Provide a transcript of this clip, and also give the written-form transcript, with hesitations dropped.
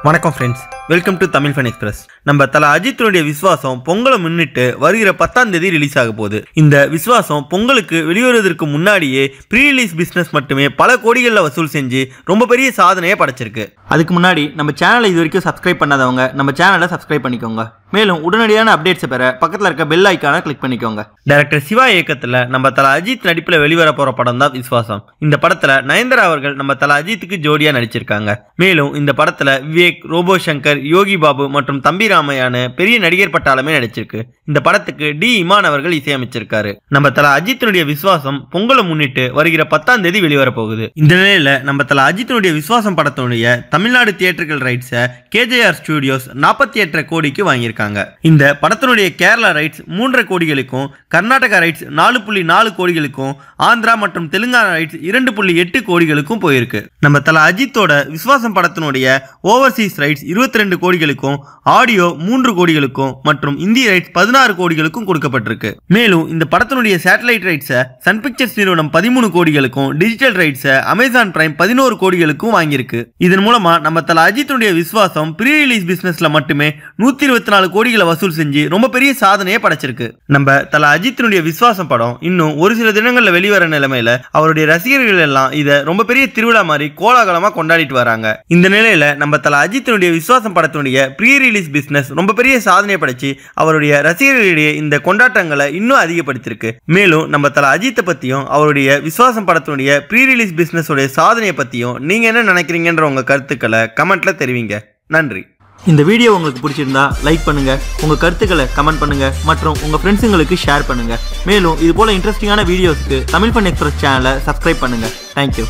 வணக்கம் friends, welcome to Tamil fun express. நம்ம தல அஜித்தினுடைய விஸ்வாசம் பொங்கலை முன்னிட்டு வருகிற 10ஆம் தேதி ரிலீஸ் ஆக போகுது. இந்த விஸ்வாசம் பொங்கலுக்கு வெளிவருவதற்கு முன்னாடியே ப்ரீ ரிலீஸ் பிஸ்னஸ் மட்டுமே பல கோடிகளில் வசூல் செஞ்சு ரொம்ப பெரிய சாதனையை படைச்சிருக்கு. அதுக்கு முன்னாடி நம்ம சேனலை இது வரைக்கும் சப்ஸ்கிரைப் பண்ணாதவங்க நம்ம சேனலை சப்ஸ்கிரைப் பண்ணிக்கோங்க. மேலும் உடனடியான அப்டேட்ஸை பெற பக்கத்தில் இருக்க பெல் ஐக்கானை கிளிக் பண்ணிக்கோங்க. டைரக்டர் சிவா இயக்கத்தில் நம்ம தல அஜித் நடிப்பில் வெளிவர போற படம் தான் விஸ்வாசம். இந்த படத்துல நயன்தாரா அவர்கள் நம்ம தல அஜித்துக்கு ஜோடியா நடிச்சிருக்காங்க. மேலும் இந்த படத்துல விவேக், ரோபோ சங்கர், யோகி பாபு மற்றும் தம்பி ராமையான பெரிய நடிகர் பட்டாளமே நடிச்சிருக்கு. இந்த படத்துக்கு டி இமான் அவர்கள் இசையமைச்சிருக்காரு. நம்ம தல அஜித்தினுடைய விஸ்வாசம் பொங்கலை முன்னிட்டு வருகிற 10ஆம் தேதி வெளிவர போகுது. இந்த நிலையில நம்ம தல அஜித்தினுடைய விஸ்வாசம் படத்தினுடைய தமிழ்நாடு தியேட்டர்கள் ரைட்ஸை KJR ஸ்டுடியோஸ் 48 கோடிக்கு வாங்கியிருக்காங்க. இந்த படத்தினுடைய கேரளா ரைட்ஸ் 3.5 கோடிகளுக்கும், கர்நாடகா ரைட்ஸ் 4.4 கோடிகளுக்கும், ஆந்திரா மற்றும் தெலுங்கானா ரைட்ஸ் 2.8 கோடிகளுக்கும் போயிருக்கு. நம்ம தல அஜித்தோட விஸ்வாசம் படத்தினுடைய ஓவர்சீஸ் ரைட்ஸ் 22 கோடிகளுக்கும், ஆடியோ 3 கோடிகளுக்கும் மற்றும் இந்தி ரைட்ஸ் 16 கோடிகளுக்கும் கொடுக்கப்பட்டிருக்கு. மேலும் இந்த படத்தினுடைய சேட்டலைட் ரைட்ஸை சன் பிக்சர்ஸ் நிறுவனம் 13 கோடிகளுக்கும், டிஜிட்டல் ரைட்ஸை அமேசான் பிரைம் 11 கோடிகளுக்கும் வாங்கியிருக்கு. இதன் மூலமா நம்ம தல அஜித்தினுடைய விஸ்வாசம் ப்ரீ ரிலீஸ் பிசினஸ்ல மட்டுமே 124 கோடிகளை வசூல் செஞ்சு ரொம்ப பெரிய சாதனையை படைச்சிருக்கு. நம்ம தல அஜித்தினுடைய விஸ்வாசம் படம் இன்னும் ஒரு சில தினங்கள்ல வெளிவர நிலைமையில அவருடைய ரசிகர்கள் எல்லாம் இதை ரொம்ப பெரிய திருவிழா மாதிரி கோலாகலமா கொண்டாடிட்டு வராங்க. இந்த நிலையில நம்ம தல அஜித்தினுடைய விஸ்வாசம் படத்தினுடைய ப்ரீ ரிலீஸ் பிசினஸ் ரொம்ப பெரிய சாதனையை படைச்சு அவருடைய ரசிகர்களிடையே இந்த கொண்டாட்டங்களை இன்னும் அதிகப்படுத்திருக்கு. மேலும் நம்ம தல அஜித்தை பத்தியும் அவருடைய விஸ்வாசம் படத்தினுடைய ப்ரீ ரிலீஸ் பிசினஸ் உடைய சாதனையை பத்தியும் நீங்க என்ன நினைக்கிறீங்கன்ற உங்க கருத்துக்களை கமெண்ட்ல தெரிவிங்க. நன்றி. இந்த வீடியோ உங்களுக்கு பிடிச்சிருந்தா லைக் பண்ணுங்க, உங்க கருத்துக்களை கமெண்ட் பண்ணுங்க மற்றும் உங்க ஃப்ரெண்ட்ஸுங்களுக்கு ஷேர் பண்ணுங்க. மேலும் இது போல இன்ட்ரெஸ்டிங்கான வீடியோஸ்க்கு தமிழ் ஃபன் எக்ஸ்பிரஸ் சேனலை சப்ஸ்கிரைப் பண்ணுங்க. தேங்க்யூ.